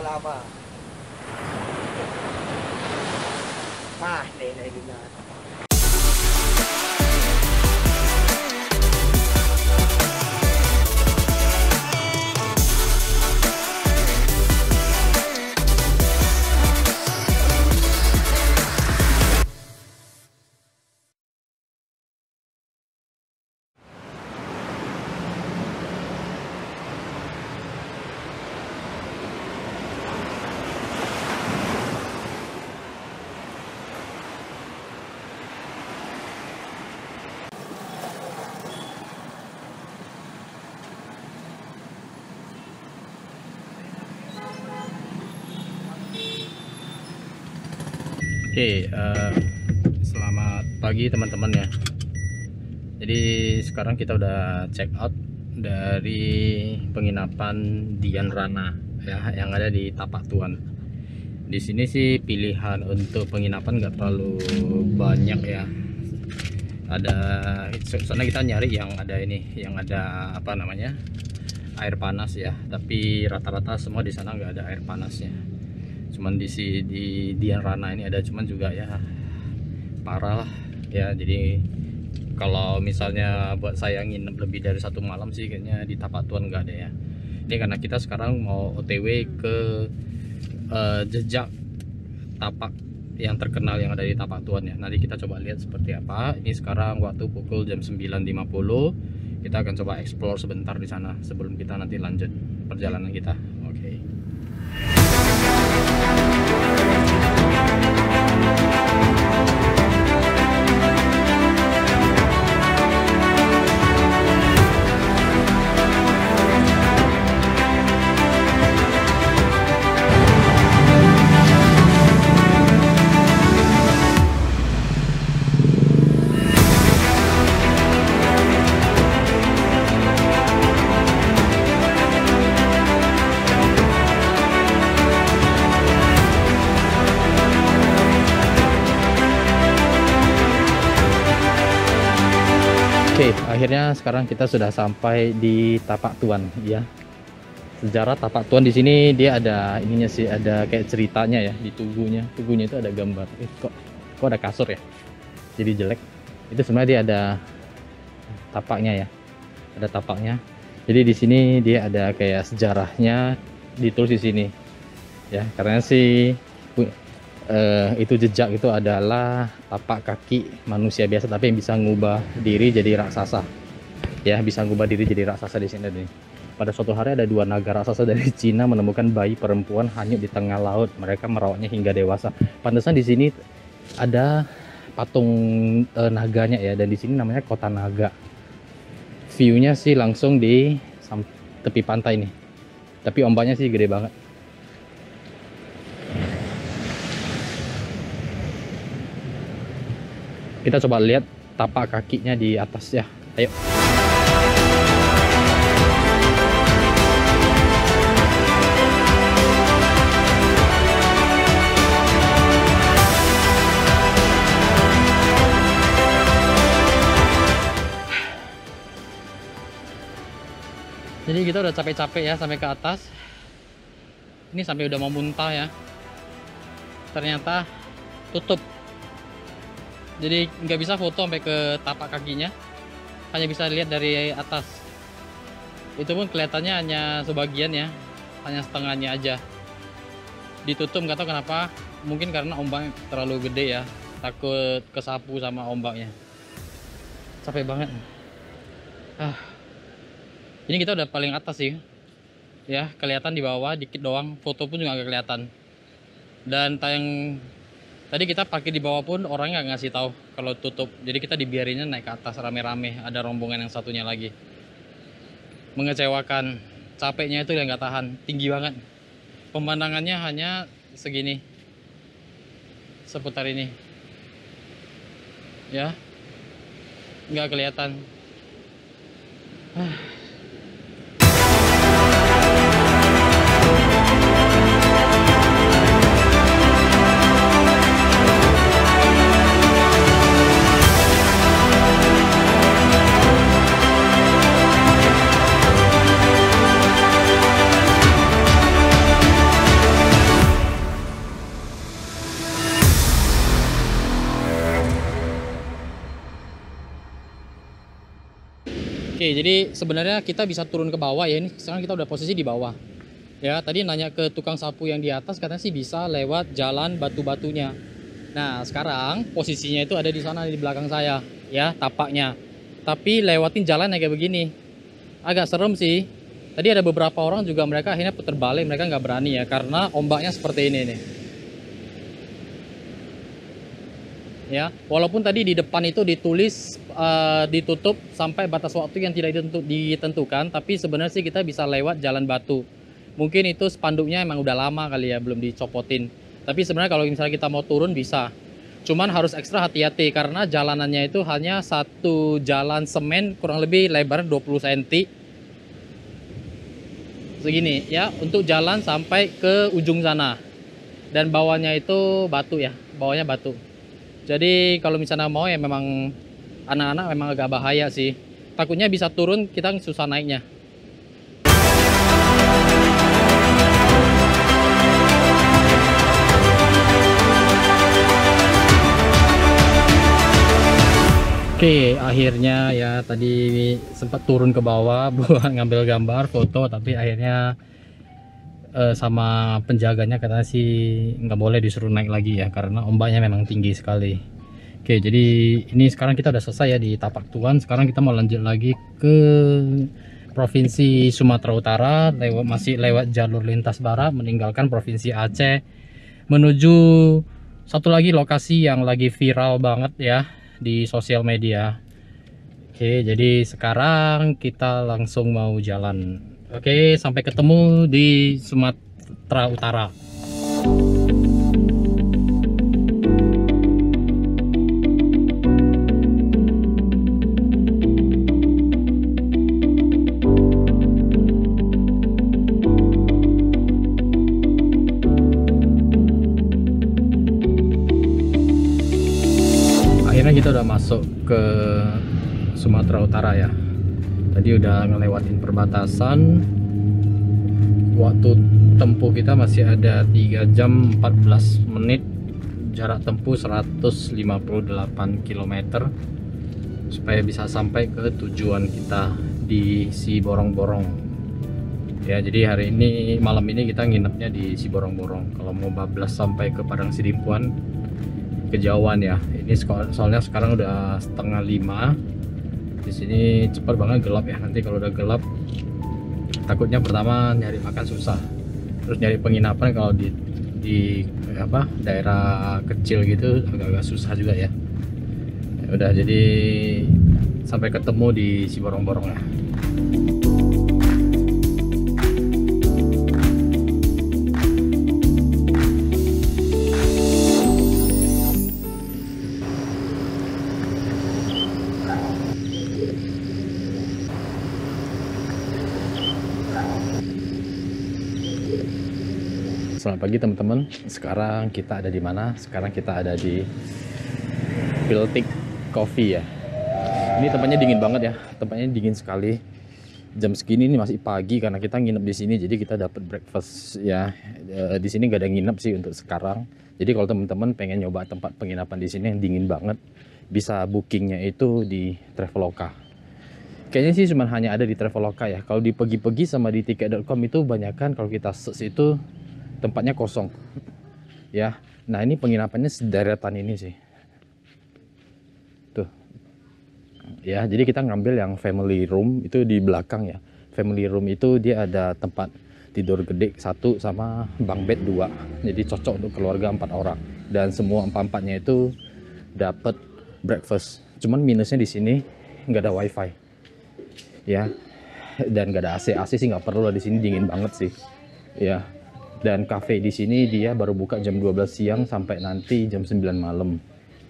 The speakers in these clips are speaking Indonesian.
lama. Ah, nenay din na. Oke, selamat pagi teman-teman ya. Jadi sekarang kita udah check out dari penginapan Dian Rana ya, yang ada di Tapak Tuan. Di sini sih pilihan untuk penginapan nggak terlalu banyak ya. Ada, soalnya kita nyari yang ada ini, yang ada apa namanya, air panas ya. Tapi rata-rata semua di sana nggak ada air panasnya. Cuman di Dian Rana ini ada, cuman juga ya parah lah ya. Jadi kalau misalnya buat saya nginep lebih dari 1 malam sih kayaknya di Tapak Tuan nggak ada ya. Ini karena kita sekarang mau OTW ke jejak tapak yang terkenal yang ada di Tapak Tuan ya. Nanti kita coba lihat seperti apa. Ini sekarang waktu pukul jam 9.50. Kita akan coba explore sebentar di sana sebelum kita nanti lanjut perjalanan kita. Oke. Oke, akhirnya sekarang kita sudah sampai di Tapak Tuan ya. Sejarah Tapak Tuan di sini dia ada ininya sih, ada kayak ceritanya ya di tugunya. Tugunya itu ada gambar. Kok ada kasur ya? Jadi jelek. Itu sebenarnya dia ada tapaknya ya. Ada tapaknya. Jadi di sini dia ada kayak sejarahnya ditulis di sini. Ya, karena sih itu jejak itu adalah tapak kaki manusia biasa tapi yang bisa ngubah diri jadi raksasa ya, bisa ngubah diri jadi raksasa di sini. Pada suatu hari ada 2 naga raksasa dari Cina menemukan bayi perempuan hanyut di tengah laut. Mereka merawatnya hingga dewasa. Pantesan di sini ada patung naganya ya, dan di sini namanya Kota Naga. View-nya sih langsung di tepi pantai nih, tapi ombaknya sih gede banget. Kita coba lihat tapak kakinya di atas ya. Ayo. Jadi kita udah capek-capek ya sampai ke atas. Ini sampai udah mau muntah ya. Ternyata tutup. Jadi nggak bisa foto sampai ke tapak kakinya, hanya bisa lihat dari atas. Itu pun kelihatannya hanya sebagian ya, hanya setengahnya aja. Ditutup, nggak tahu kenapa, mungkin karena ombak terlalu gede ya, takut kesapu sama ombaknya. Capek banget. Ini kita udah paling atas sih, ya kelihatan di bawah dikit doang, foto pun juga nggak kelihatan. Dan tadi kita parkir di bawah pun orangnya nggak ngasih tahu kalau tutup. Jadi kita dibiarinnya naik ke atas rame-rame. Ada rombongan yang satunya lagi. Mengecewakan. Capeknya itu yang nggak tahan. Tinggi banget. Pemandangannya hanya segini. Seputar ini. Ya. Nggak kelihatan. Oke, jadi sebenarnya kita bisa turun ke bawah ya. Ini sekarang kita udah posisi di bawah. Ya, tadi nanya ke tukang sapu yang di atas, katanya sih bisa lewat jalan batu-batunya. Nah, sekarang posisinya itu ada di sana di belakang saya, ya, tapaknya. Tapi lewatin jalan kayak begini. Agak serem sih. Tadi ada beberapa orang juga mereka akhirnya putar balik, mereka nggak berani ya karena ombaknya seperti ini nih. Ya, walaupun tadi di depan itu ditulis ditutup sampai batas waktu yang tidak ditentukan, tapi sebenarnya sih kita bisa lewat jalan batu. Mungkin itu spanduknya emang udah lama kali ya, belum dicopotin. Tapi sebenarnya kalau misalnya kita mau turun bisa. Cuman harus ekstra hati-hati karena jalanannya itu hanya satu jalan semen kurang lebih lebar 20 cm. Segini ya, untuk jalan sampai ke ujung sana. Dan bawahnya itu batu ya, bawahnya batu. Jadi kalau misalnya mau ya memang anak-anak memang agak bahaya sih. Takutnya bisa turun, kita susah naiknya. Oke, akhirnya ya tadi sempat turun ke bawah buat ngambil gambar, foto, tapi akhirnya sama penjaganya katanya sih nggak boleh disuruh naik lagi ya karena ombaknya memang tinggi sekali. Oke, jadi ini sekarang kita udah selesai ya di Tapak Tuan. Sekarang kita mau lanjut lagi ke Provinsi Sumatera Utara, masih lewat jalur lintas barat meninggalkan Provinsi Aceh menuju satu lagi lokasi yang lagi viral banget ya di sosial media. Oke, jadi sekarang kita langsung mau jalan. Oke, sampai ketemu di Sumatera Utara. Akhirnya kita udah masuk ke Sumatera Utara ya. Tadi udah ngelewatin perbatasan. Waktu tempuh kita masih ada 3 jam 14 menit. Jarak tempuh 158 km supaya bisa sampai ke tujuan kita di Siborong-Borong. Ya, jadi hari ini, malam ini kita nginepnya di Siborong-Borong. Kalau mau bablas sampai ke Padang Sidimpuan kejauhan ya. Ini soalnya sekarang udah 4:30. Di sini cepat banget gelap ya. Nanti kalau udah gelap takutnya pertama nyari makan susah, terus nyari penginapan kalau di apa daerah kecil gitu agak-agak susah juga ya. Ya udah, jadi sampai ketemu di Siborong-Borong ya. Selamat pagi teman-teman. Sekarang kita ada di mana? Sekarang kita ada di Piltik Coffee ya. Ini tempatnya dingin banget ya. Tempatnya dingin sekali. Jam segini ini masih pagi karena kita nginep di sini. Jadi kita dapat breakfast ya. Di sini nggak ada nginep sih untuk sekarang. Jadi kalau teman-teman pengen nyoba tempat penginapan di sini yang dingin banget, bisa bookingnya itu di Traveloka. Kayaknya sih cuma hanya ada di Traveloka ya. Kalau di Pegi-Pegi sama di tiket.com itu banyakan kalau kita search itu tempatnya kosong ya. Nah, ini penginapannya sederetan ini sih tuh ya. Jadi kita ngambil yang family room itu di belakang ya. Family room itu dia ada tempat tidur gede 1 sama bunk bed 2, jadi cocok untuk keluarga 4 orang dan semua 4-4-nya itu dapat breakfast. Cuman minusnya di sini nggak ada wifi ya, dan nggak ada AC. AC sih nggak perlu lah, di sini dingin banget sih ya. Dan cafe di sini dia baru buka jam 12 siang sampai nanti jam 9 malam.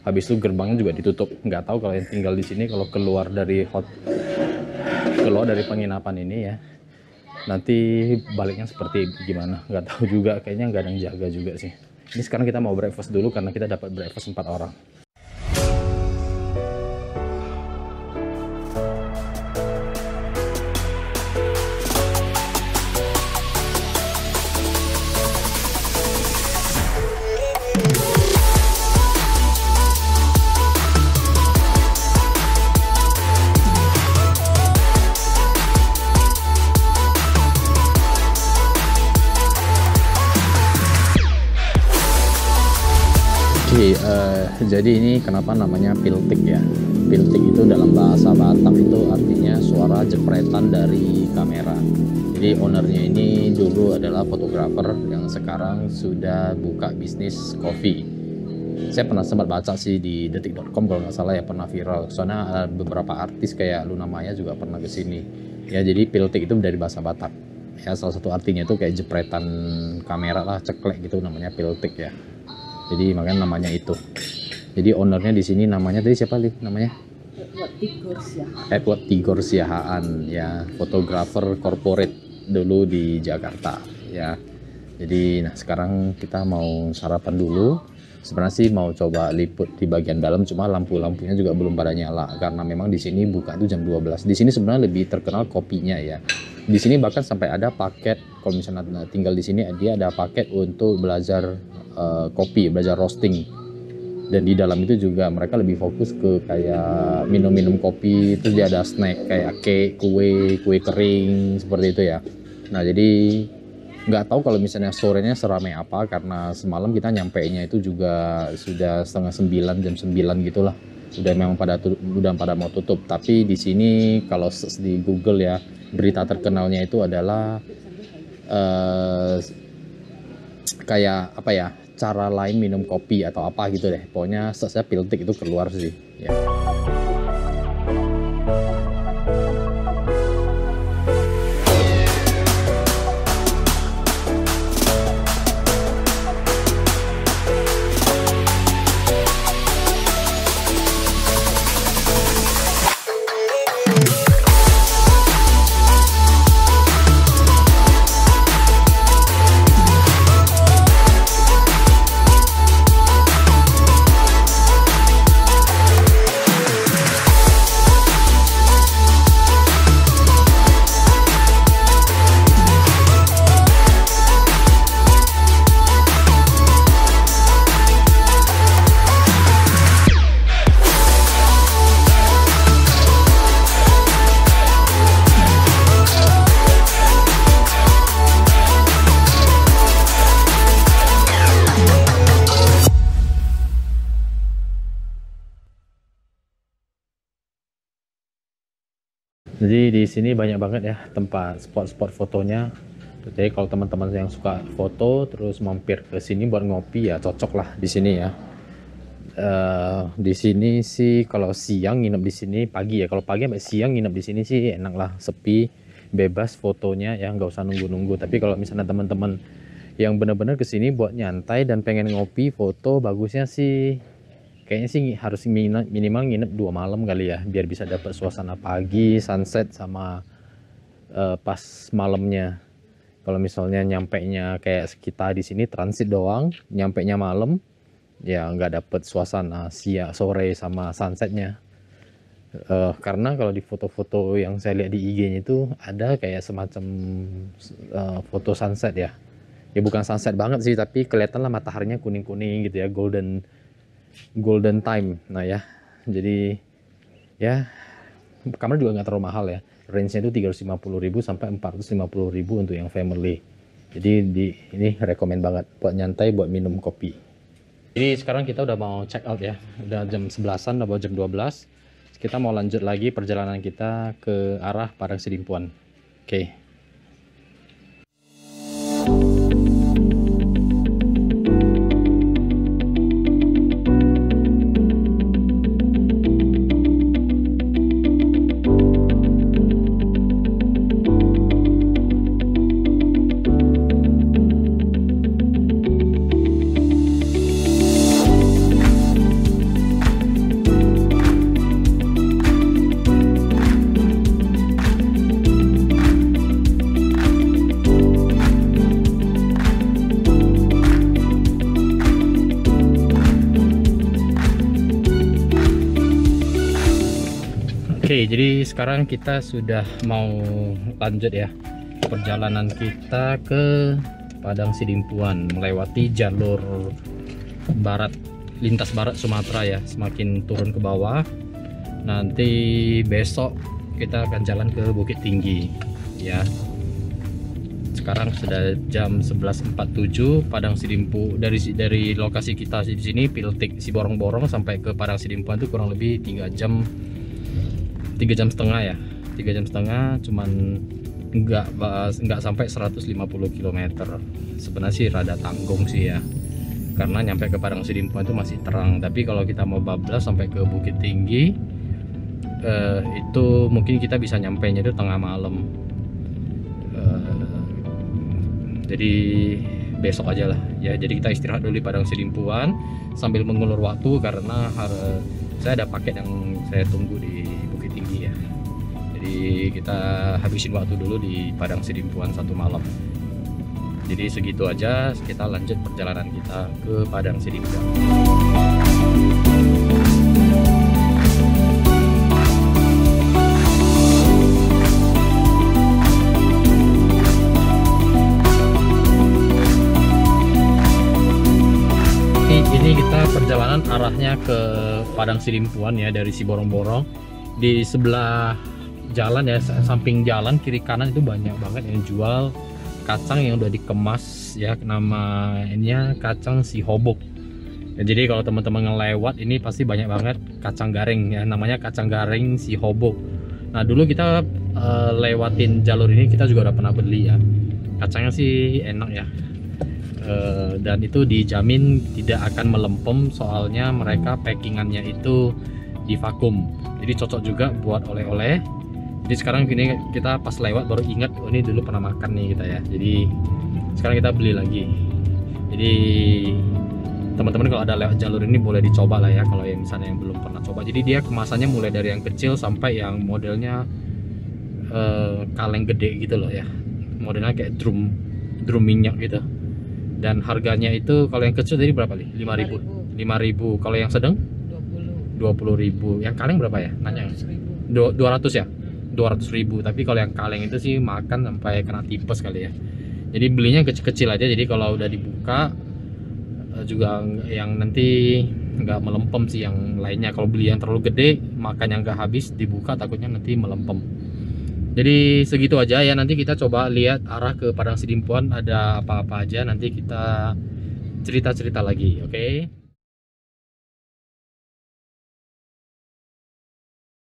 Habis itu gerbangnya juga ditutup. Nggak tahu kalau yang tinggal di sini kalau keluar dari penginapan ini ya, nanti baliknya seperti gimana nggak tahu juga. Kayaknya nggak ada yang jaga juga sih. Ini sekarang kita mau breakfast dulu karena kita dapat breakfast 4 orang. jadi ini kenapa namanya piltik ya. Piltik itu dalam bahasa Batak itu artinya suara jepretan dari kamera. Jadi ownernya ini dulu adalah fotografer yang sekarang sudah buka bisnis kopi. Saya pernah sempat baca sih di detik.com kalau nggak salah ya, pernah viral. Soalnya ada beberapa artis kayak Luna Maya juga pernah kesini. Ya jadi piltik itu dari bahasa Batak. Ya salah satu artinya itu kayak jepretan kamera lah, ceklek gitu, namanya piltik ya. Jadi makanya namanya itu. Jadi ownernya di sini namanya tadi siapa nih namanya? Edward Tigor Siahaan ya, fotografer corporate dulu di Jakarta ya. Jadi nah sekarang kita mau sarapan dulu. Sebenarnya sih mau coba liput di bagian dalam, cuma lampu-lampunya juga belum pada nyala karena memang di sini buka itu jam 12. Di sini sebenarnya lebih terkenal kopinya ya. Di sini bahkan sampai ada paket, kalau misalnya tinggal di sini dia ada paket untuk belajar kopi, belajar roasting. Dan di dalam itu juga mereka lebih fokus ke kayak minum-minum kopi, terus dia ada snack kayak cake, kue kering seperti itu ya. Nah jadi nggak tahu kalau misalnya sorenya seramai apa, karena semalam kita nyampainya itu juga sudah setengah 9, jam 9 gitulah. Udah memang udah pada mau tutup. Tapi di sini kalau di Google ya, berita terkenalnya itu adalah kayak apa ya, cara lain minum kopi atau apa gitu deh. Pokoknya saya piltik itu keluar sih ya. Jadi di sini banyak banget ya tempat spot-spot fotonya. Jadi kalau teman-teman yang suka foto terus mampir ke sini buat ngopi ya cocok lah di sini ya. Di sini sih kalau siang nginep di sini, pagi ya. Kalau pagi sampai siang nginep di sini sih enak lah, sepi, bebas fotonya ya, nggak usah nunggu-nunggu. Tapi kalau misalnya teman-teman yang benar-benar ke sini buat nyantai dan pengen ngopi foto, bagusnya sih kayaknya sih harus minimal nginep 2 malam kali ya, biar bisa dapat suasana pagi, sunset sama pas malamnya. Kalau misalnya nyampainya kayak kita di sini transit doang, nyampainya malam, ya nggak dapet suasana siang, sore sama sunsetnya. Karena kalau di foto-foto yang saya lihat di IG-nya itu ada kayak semacam foto sunset ya. Ya bukan sunset banget sih, tapi kelihatan lah mataharinya kuning-kuning gitu ya, golden time. Nah ya, jadi ya kamera juga nggak terlalu mahal ya, range-nya itu 350.000 sampai 450.000 untuk yang family. Jadi ini rekomend banget buat nyantai, buat minum kopi. Jadi sekarang kita udah mau check out ya, udah jam 11-an, udah jam 12. Kita mau lanjut lagi perjalanan kita ke arah Padang Sidimpuan. Oke. Oke, jadi sekarang kita sudah mau lanjut ya perjalanan kita ke Padang Sidimpuan, melewati jalur barat, lintas barat Sumatera ya, semakin turun ke bawah. Nanti besok kita akan jalan ke Bukit Tinggi ya. sekarang sudah jam 11.47. Padang Sidimpu dari lokasi kita di sini Piltik Siborong-Borong sampai ke Padang Sidimpuan itu kurang lebih 3 jam setengah ya. 3 jam setengah, cuman nggak sampai 150 km. Sebenarnya sih rada tanggung sih ya, karena nyampe ke Padang Sidimpuan itu masih terang. Tapi kalau kita mau bablas sampai ke Bukit Tinggi, itu mungkin kita bisa nyampainya itu tengah malam. Jadi besok aja lah ya. Jadi kita istirahat dulu di Padang Sidimpuan sambil mengulur waktu, karena saya ada paket yang saya tunggu di Bukit Tinggi ya. Jadi kita habisin waktu dulu di Padang Sidimpuan 1 malam. Jadi segitu aja, kita lanjut perjalanan kita ke Padang Sidimpuan. Ini kita perjalanan arahnya ke Padang Sidimpuan ya, dari Siborong-Borong. Di sebelah jalan ya, samping jalan kiri kanan itu banyak banget yang jual kacang yang udah dikemas ya, namanya kacang si hobok ya. Jadi kalau teman-teman ngelewat ini pasti banyak banget kacang garing ya, namanya kacang garing si hobok. Nah dulu kita lewatin jalur ini, kita juga udah pernah beli ya. Kacangnya sih enak ya. Dan itu dijamin tidak akan melempem, soalnya mereka packingannya itu di vakum, jadi cocok juga buat oleh-oleh. Jadi sekarang gini, kita pas lewat baru ingat, oh ini dulu pernah makan nih kita ya. Jadi sekarang kita beli lagi. Jadi teman-teman kalau ada lewat jalur ini boleh dicoba lah ya, kalau yang misalnya yang belum pernah coba. Jadi dia kemasannya mulai dari yang kecil sampai yang modelnya kaleng gede gitu loh ya, modelnya kayak drum minyak gitu. Dan harganya itu kalau yang kecil tadi berapa nih? 5.000. 5.000. Kalau yang sedang 20.000. Yang kaleng berapa ya? Nanya 200 ya? 200.000. Tapi kalau yang kaleng itu sih makan sampai kena tipes kali ya. Jadi belinya kecil-kecil aja, jadi kalau udah dibuka juga yang nanti nggak melempem sih yang lainnya. Kalau beli yang terlalu gede, makan yang nggak habis, dibuka takutnya nanti melempem. Jadi segitu aja ya, nanti kita coba lihat arah ke Padang Sidimpuan ada apa-apa aja, nanti kita cerita-cerita lagi, oke?